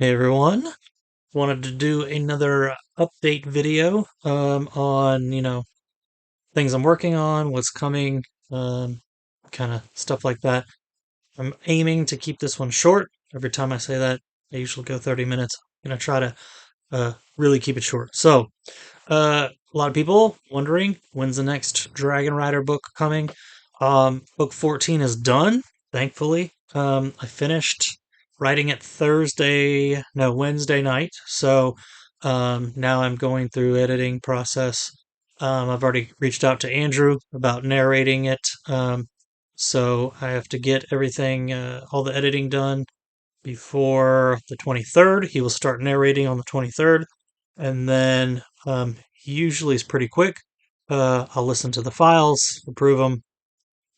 Hey everyone, wanted to do another update video on things I'm working on, what's coming, um, kind of stuff like that. I'm aiming to keep this one short. Every time I say that, I usually go 30 minutes. I'm gonna try to really keep it short. So, a lot of people wondering when's the next Dragon Rider book coming. Book 14 is done, thankfully. I finished writing it Wednesday night. So now I'm going through editing process. I've already reached out to Andrew about narrating it. So I have to get everything, all the editing done before the 23rd. He will start narrating on the 23rd. And then he usually is pretty quick. I'll listen to the files, approve them,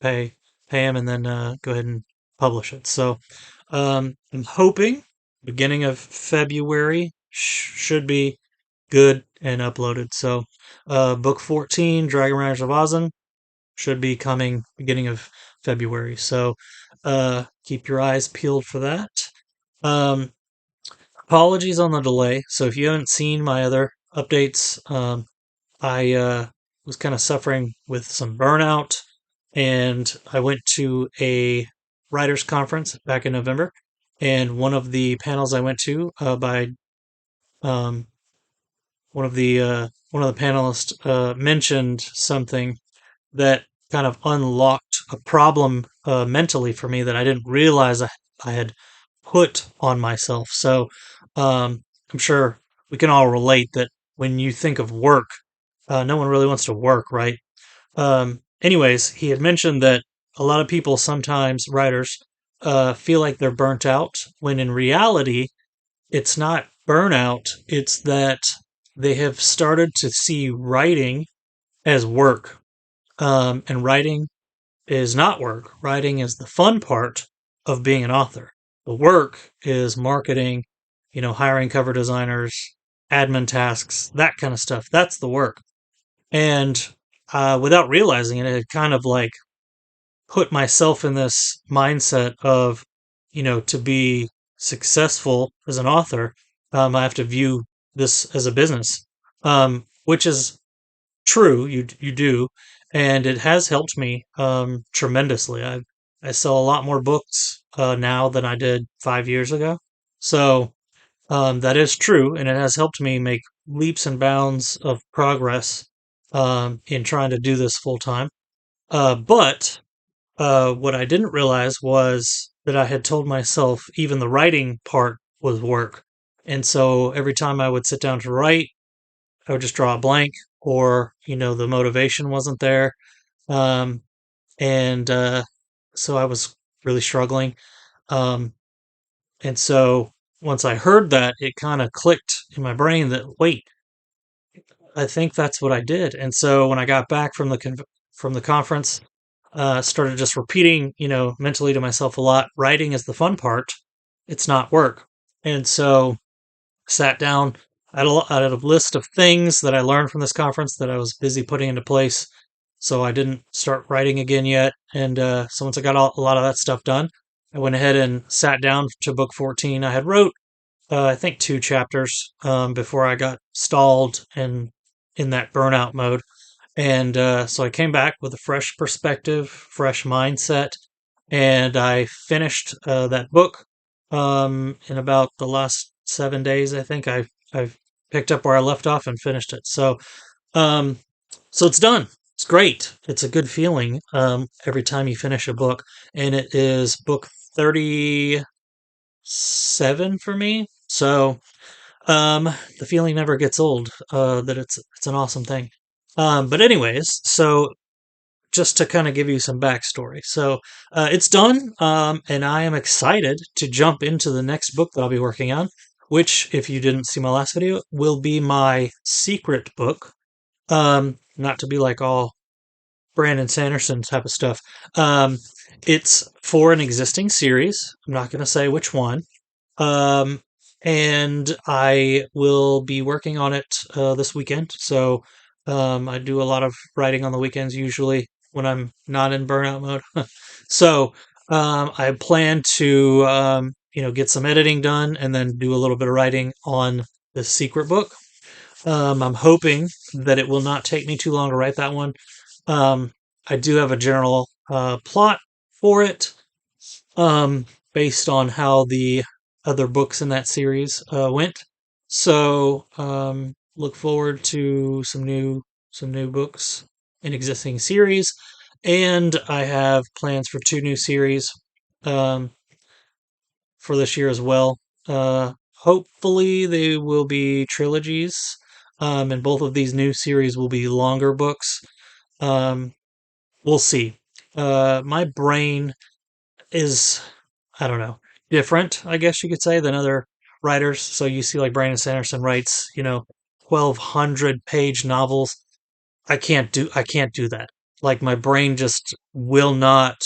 pay pay him, and then go ahead and publish it. So I'm hoping beginning of February should be good and uploaded. So book 14, Dragon Riders of Osnen, should be coming beginning of February. So keep your eyes peeled for that. Um, Apologies on the delay. So if you haven't seen my other updates, I was kind of suffering with some burnout, and I went to a writers conference back in November, and one of the panels I went to by um, one of the panelists mentioned something that kind of unlocked a problem mentally for me that I didn't realize I had put on myself. So I'm sure we can all relate that when you think of work, no one really wants to work, right? Anyways, he had mentioned that a lot of people sometimes, writers, feel like they're burnt out, when in reality, it's not burnout, it's that they have started to see writing as work. And writing is not work. Writing is the fun part of being an author. The work is marketing, hiring cover designers, admin tasks, that kind of stuff. That's the work. And without realizing it, it kind of like put myself in this mindset of, to be successful as an author, I have to view this as a business, which is true. You do, and it has helped me tremendously. I sell a lot more books now than I did 5 years ago, so that is true, and it has helped me make leaps and bounds of progress in trying to do this full time. But what I didn't realize was that I had told myself even the writing part was work. And so every time I would sit down to write, I would just draw a blank, or, the motivation wasn't there. Um, and so I was really struggling. Um, and so once I heard that, it kind of clicked in my brain that, wait, I think that's what I did. And so when I got back from from the conference, started just repeating, mentally to myself a lot. Writing is the fun part; it's not work. And so sat down. I had a list of things that I learned from this conference that I was busy putting into place. So I didn't start writing again yet. And so once I got a lot of that stuff done, I went ahead and sat down to book 14. I had wrote, I think, 2 chapters before I got stalled and in that burnout mode. And so I came back with a fresh perspective, fresh mindset, and I finished that book in about the last 7 days. I think I picked up where I left off and finished it. Um, so it's done. It's great. It's a good feeling every time you finish a book, and it is book 37 for me. So the feeling never gets old. That it's an awesome thing. But anyways, so just to kind of give you some backstory. So it's done, and I am excited to jump into the next book that I'll be working on, which, if you didn't see my last video, will be my secret book. Not to be like all Brandon Sanderson type of stuff. Um, it's for an existing series. I'm not going to say which one. Um, and I will be working on it this weekend. So I do a lot of writing on the weekends usually when I'm not in burnout mode. So I plan to get some editing done and then do a little bit of writing on the secret book. I'm hoping that it will not take me too long to write that one. Um, I do have a general plot for it, um, based on how the other books in that series went. So look forward to some new books in existing series, and I have plans for two new series um, for this year as well. Hopefully, they will be trilogies, and both of these new series will be longer books. Um, we'll see. My brain is, I don't know, different, I guess you could say, than other writers. So you see, like Brandon Sanderson writes, 1,200 page novels. I can't do that. Like my brain just will not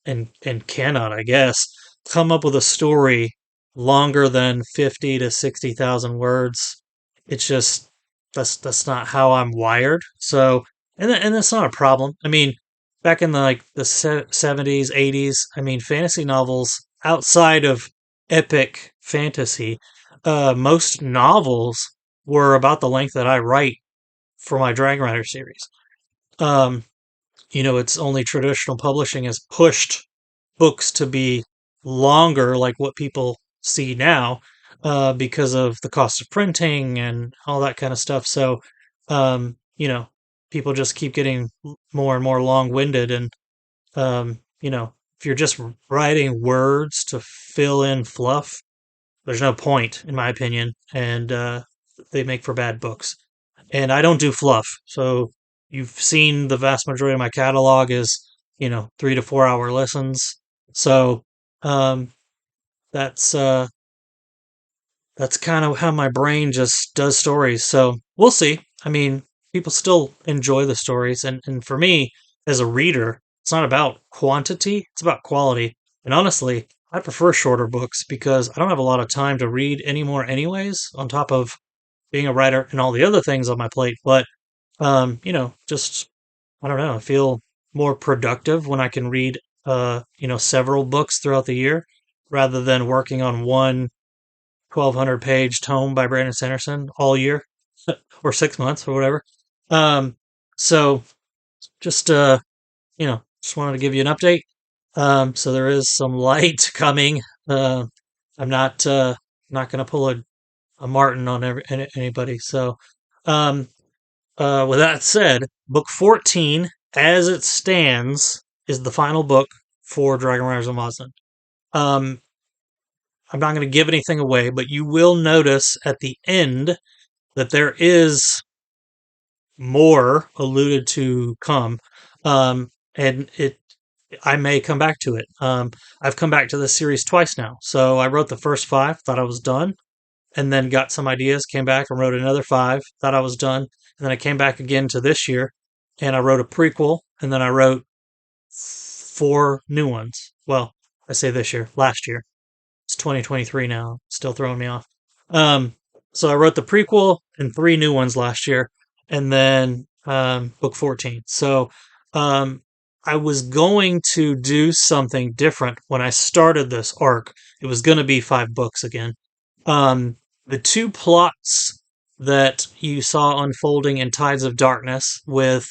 and cannot, I guess, come up with a story longer than 50 to 60,000 words. It's just that's not how I'm wired. So and that's not a problem. I mean, back in the 70s, 80s, I mean, fantasy novels outside of epic fantasy, most novels were about the length that I write for my Dragon Rider series. Um, it's only traditional publishing has pushed books to be longer, like what people see now, because of the cost of printing and all that kind of stuff. So, um, you know, people just keep getting more and more long-winded, and if you're just writing words to fill in fluff, there's no point, in my opinion, and they make for bad books. And I don't do fluff, so you've seen the vast majority of my catalog is 3 to 4 hour listens. So um, that's uh, that's kind of how my brain just does stories. So we'll see. I mean, people still enjoy the stories, and for me as a reader, it's not about quantity; it's about quality. And honestly, I prefer shorter books because I don't have a lot of time to read anymore, anyways. On top of being a writer and all the other things on my plate, but just I don't know. I feel more productive when I can read several books throughout the year rather than working on one 1,200 page tome by Brandon Sanderson all year or 6 months or whatever. Um, so just just wanted to give you an update. So there is some light coming. I'm not going to pull a Martin on anybody. So, um, with that said, book 14, as it stands, is the final book for Dragon Riders of Osnen. Um, I'm not going to give anything away, but you will notice at the end that there is more alluded to come. And I may come back to it. I've come back to this series twice now. So I wrote the first five, thought I was done, and then got some ideas, came back and wrote another five, thought I was done, and then I came back again to this year, and I wrote a prequel, and then I wrote four new ones. Well, I say this year, last year. It's 2023 now, still throwing me off. Um, so I wrote the prequel and three new ones last year, and then book 14. So um, I was going to do something different when I started this arc. It was going to be 5 books again. Um, the two plots that you saw unfolding in Tides of Darkness with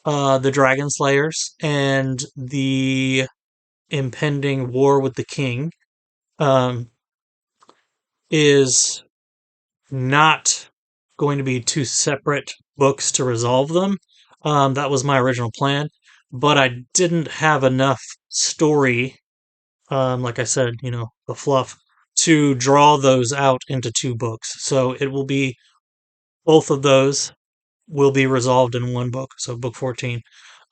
the Dragon Slayers and the impending war with the king um, is not going to be two separate books to resolve them. That was my original plan, but I didn't have enough story, like I said, the fluff, to draw those out into 2 books. So it will be both of those will be resolved in one book, so book 14.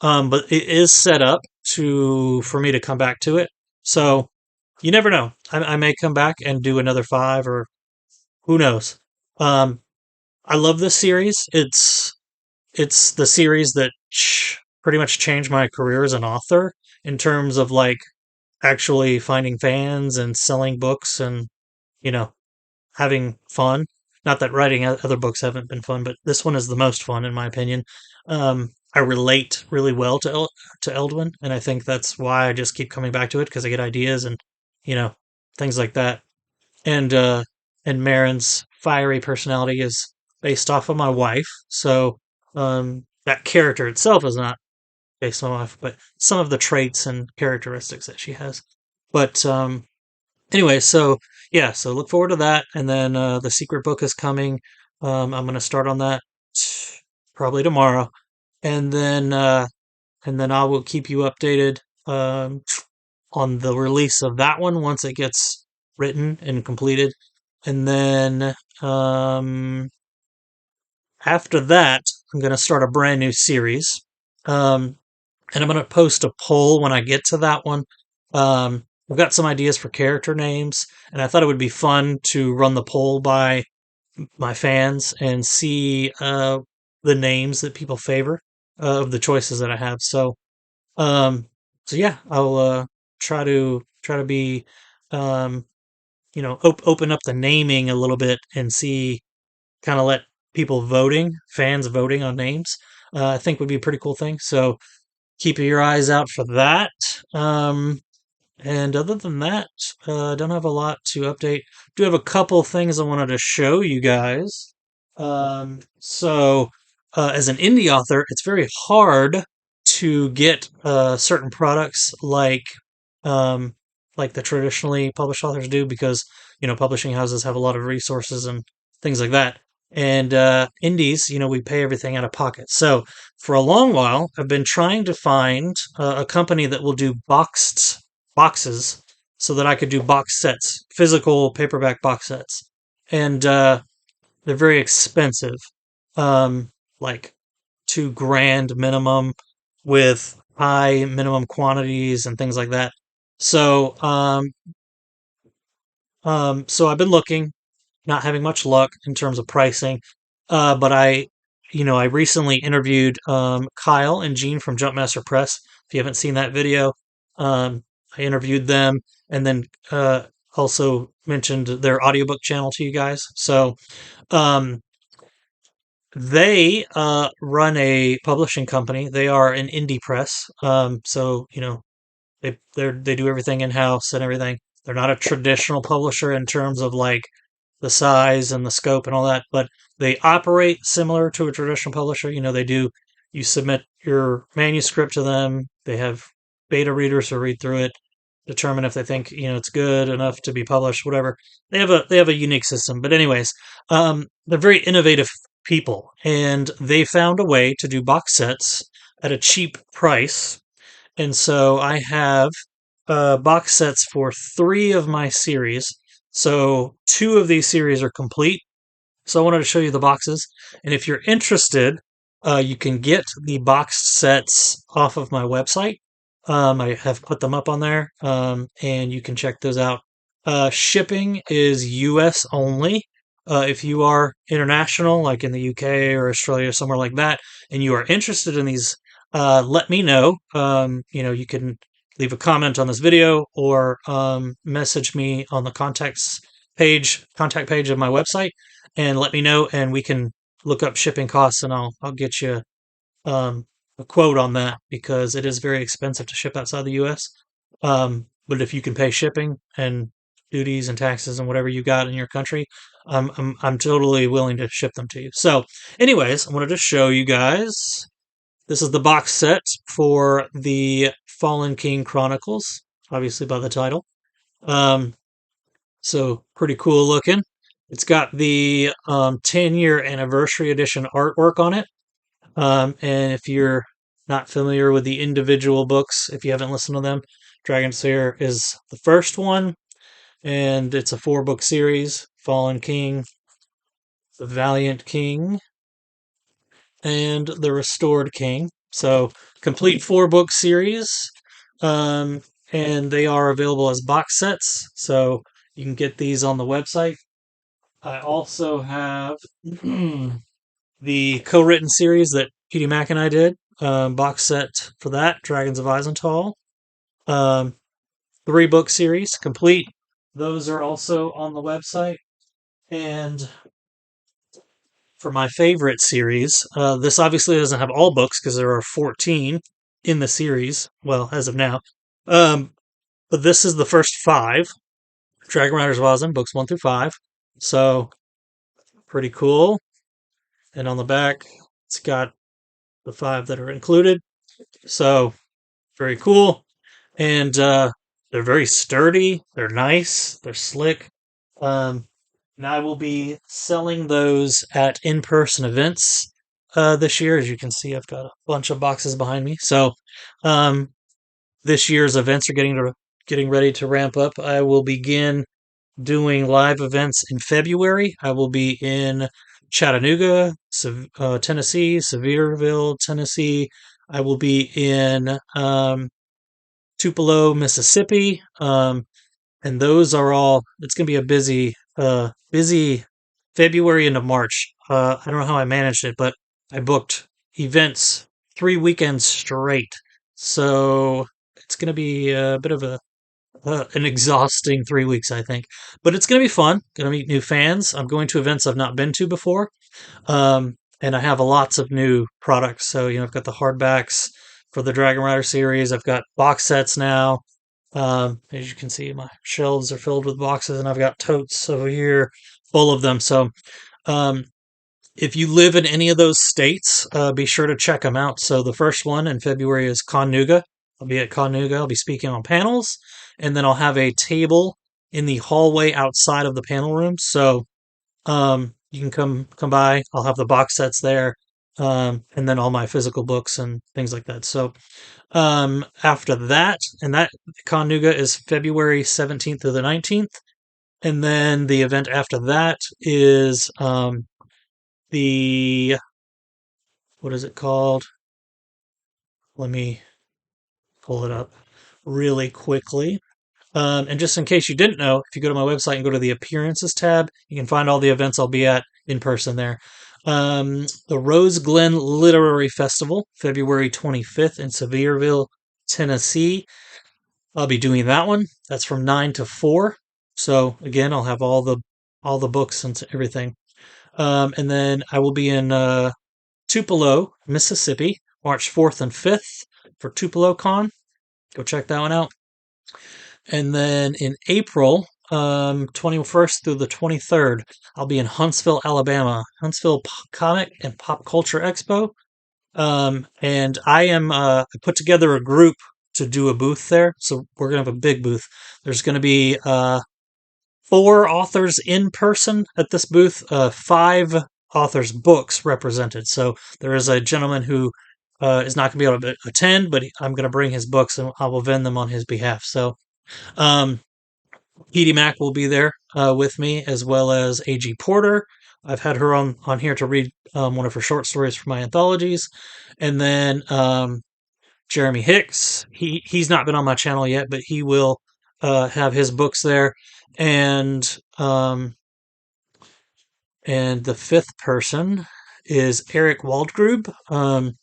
But it is set up to for me to come back to it. So you never know. I may come back and do another 5, or who knows. Um, I love this series. It's the series that pretty much changed my career as an author in terms of like actually finding fans and selling books and you know having fun. Not that writing other books haven't been fun, but this one is the most fun in my opinion. I relate really well to Eldwin, and I think that's why I just keep coming back to it because I get ideas and you know things like that. And Marin's fiery personality is based off of my wife, so that character itself is not based on my wife, but some of the traits and characteristics that she has. But anyway, so yeah, so look forward to that, and then the secret book is coming. I'm gonna start on that probably tomorrow, and then I will keep you updated on the release of that one once it gets written and completed. And then after that, I'm going to start a brand new series. Um, and I'm going to post a poll when I get to that one. I've got some ideas for character names, and I thought it would be fun to run the poll by my fans and see the names that people favor of the choices that I have. Um, so yeah, I'll try to be, um, open up the naming a little bit and see, kind of let fans voting on names. I think would be a pretty cool thing. So keep your eyes out for that. And other than that, I don't have a lot to update. Do have a couple things I wanted to show you guys. As an indie author, it's very hard to get certain products um, like the traditionally published authors do, because publishing houses have a lot of resources and things like that. And indies, we pay everything out of pocket. So for a long while, I've been trying to find a company that will do boxes so that I could do box sets, physical paperback box sets. And they're very expensive, like 2 grand minimum with high minimum quantities and things like that. So, so I've been looking, not having much luck in terms of pricing. But I recently interviewed Kyle and Gene from Jumpmaster Press. If you haven't seen that video, I interviewed them, and then also mentioned their audiobook channel to you guys. So um, they run a publishing company. They are an indie press. So they do everything in house and everything. They're not a traditional publisher in terms of like the size and the scope and all that, but they operate similar to a traditional publisher. You submit your manuscript to them. They have beta readers who read through it, determine if they think it's good enough to be published, whatever. They have a unique system. But anyways, they're very innovative people, and they found a way to do box sets at a cheap price. And so I have box sets for 3 of my series. So 2 of these series are complete. So I wanted to show you the boxes. And if you're interested, you can get the boxed sets off of my website. I have put them up on there, and you can check those out. Shipping is US only. If you are international, like in the UK or Australia, somewhere like that, and you are interested in these, let me know. You can leave a comment on this video, or message me on the contact page of my website, and let me know, and we can look up shipping costs, and I'll get you um, a quote on that, because it is very expensive to ship outside the U.S. But if you can pay shipping and duties and taxes and whatever you got in your country, I'm totally willing to ship them to you. So, anyways, I wanted to show you guys. This is the box set for the Fallen King Chronicles, obviously by the title. Um, so pretty cool looking. It's got the 10-year anniversary edition artwork on it. And if you're not familiar with the individual books, if you haven't listened to them, Dragon Slayer is the first one, and it's a 4-book series: Fallen King, The Valiant King, and The Restored King. So complete 4-book series. Um, and they are available as box sets, so you can get these on the website. I also have the co-written series that Petey Mack and I did, box set for that, Dragons of Eisenthal. 3-book series complete. Those are also on the website. And for my favorite series, this obviously doesn't have all books because there are 14 in the series. Well, as of now. But this is the first 5. Dragon Riders of Osnen, books 1 through 5. So pretty cool. And on the back, it's got the 5 that are included. So very cool. And they're very sturdy. They're nice. They're slick. Um, and I will be selling those at in-person events this year. As you can see, I've got a bunch of boxes behind me. So um, this year's events are getting ready to ramp up. I will begin doing live events in February. I will be in Chattanooga, Tennessee, Sevierville, Tennessee. I will be in Tupelo, Mississippi. And those are all. It's going to be a busy February into March. I don't know how I managed it, but I booked events 3 weekends straight. So it's going to be a bit of an exhausting 3 weeks, I think. But it's going to be fun. Going to meet new fans. I'm going to events I've not been to before. And I have lots of new products. So, I've got the hardbacks for the Dragon Rider series. I've got box sets now. As you can see, my shelves are filled with boxes, and I've got totes over here full of them. So, um, if you live in any of those states, be sure to check them out. So the first one in February is Connooga. I'll be at Connooga. I'll be speaking on panels, and then I'll have a table in the hallway outside of the panel room. So you can come by. I'll have the box sets there, and then all my physical books and things like that. So after that, and that Connooga is February 17th to the 19th, and then the event after that is the what is it called? Let me pull it up really quickly. And just in case you didn't know, if you go to my website and go to the appearances tab, you can find all the events I'll be at in person there. The Rose Glen Literary Festival, February 25th in Sevierville, Tennessee. I'll be doing that one. That's from 9 to 4. So again, I'll have all the books and everything. And then I will be in Tupelo, Mississippi, March 4th and 5th for Tupelo Con. Go check that one out. And then in April, 21st through the 23rd, I'll be in Huntsville, Alabama, Comic and Pop Culture Expo. And I put together a group to do a booth there. So we're going to have a big booth. There's going to be 4 authors in person at this booth, 5 authors' books represented. So there is a gentleman who is not going to be able to attend, but I'm going to bring his books and I will vend them on his behalf. So um, Edie Mack will be there with me, as well as A.G. Porter. I've had her on here to read one of her short stories for my anthologies. And then Jeremy Hicks. He's not been on my channel yet, but he will have his books there. And the 5th person is Eric Waldgrub.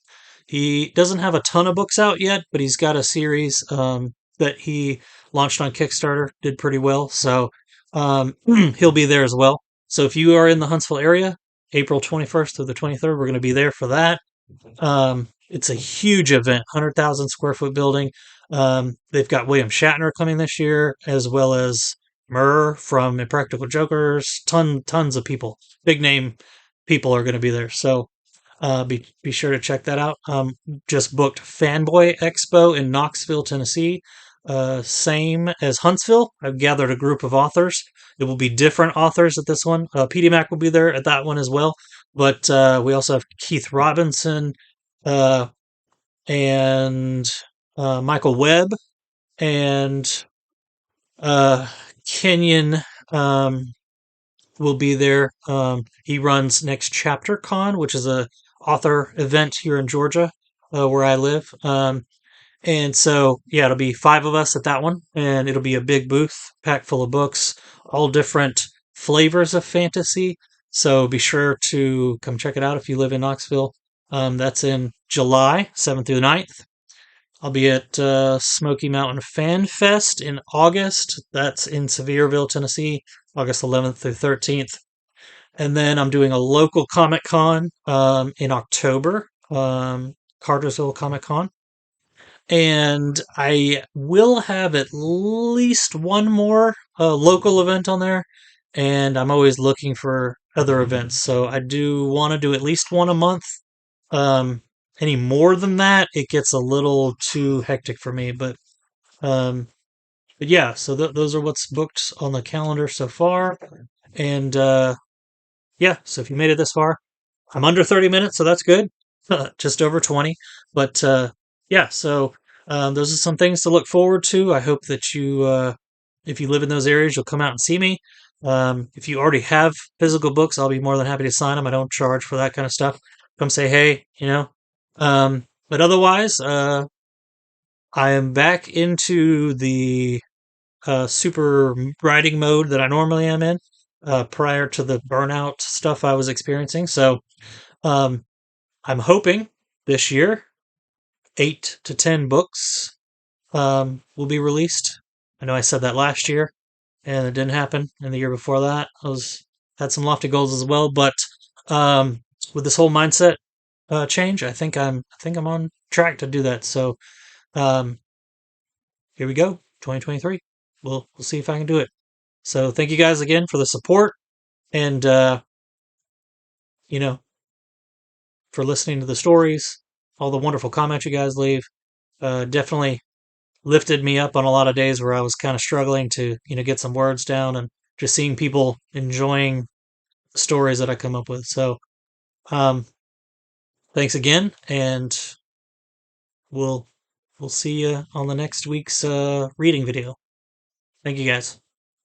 He doesn't have a ton of books out yet, but he's got a series that he launched on Kickstarter, did pretty well. So he'll be there as well. So if you are in the Huntsville area, April 21st to the 23rd, we're going to be there for that. It's a huge event, 100,000 square foot building. They've got William Shatner coming this year, as well as Murr from Impractical Jokers. Tons of people, big name people are going to be there. So be sure to check that out. Just booked Fanboy Expo in Knoxville, Tennessee. Same as Huntsville. I've gathered a group of authors. It will be different authors at this one. PD Mac will be there at that one as well. But we also have Keith Robinson uh, and Michael Webb and Kenyon will be there. He runs Next Chapter Con, which is a author event here in Georgia, where I live. And so, yeah, it'll be 5 of us at that one, and it'll be a big booth packed full of books, all different flavors of fantasy. So be sure to come check it out if you live in Knoxville. That's in July 7th through the 9th. I'll be at Smoky Mountain Fan Fest in August. That's in Sevierville, Tennessee, August 11th through 13th. And then I'm doing a local Comic Con in October, Cartersville Comic Con. and I will have at least one more local event on there, and I'm always looking for other events. So I do want to do at least one a month. Um, any more than that, it gets a little too hectic for me. Um, but yeah, so those are what's booked on the calendar so far, and yeah. So if you made it this far, I'm under 30 minutes, so that's good. Just over 20. But yeah, so those are some things to look forward to. I hope that if you live in those areas, you'll come out and see me. If you already have physical books, I'll be more than happy to sign them. I don't charge for that kind of stuff. Come say hey, you know. But otherwise, I am back into the super writing mode that I normally am in prior to the burnout stuff I was experiencing. So um, I'm hoping this year 8 to 10 books will be released. I know I said that last year, and it didn't happen. And the year before that, I was had some lofty goals as well. But um, with this whole mindset change, I think I'm on track to do that. So um, here we go, 2023. We'll see if I can do it. So thank you guys again for the support, and you know, for listening to the stories, all the wonderful comments you guys leave. Definitely lifted me up on a lot of days where I was kind of struggling to, get some words down, and just seeing people enjoying the stories that I come up with. So, um, thanks again, and we'll we'll see you on the next week's reading video. Thank you guys.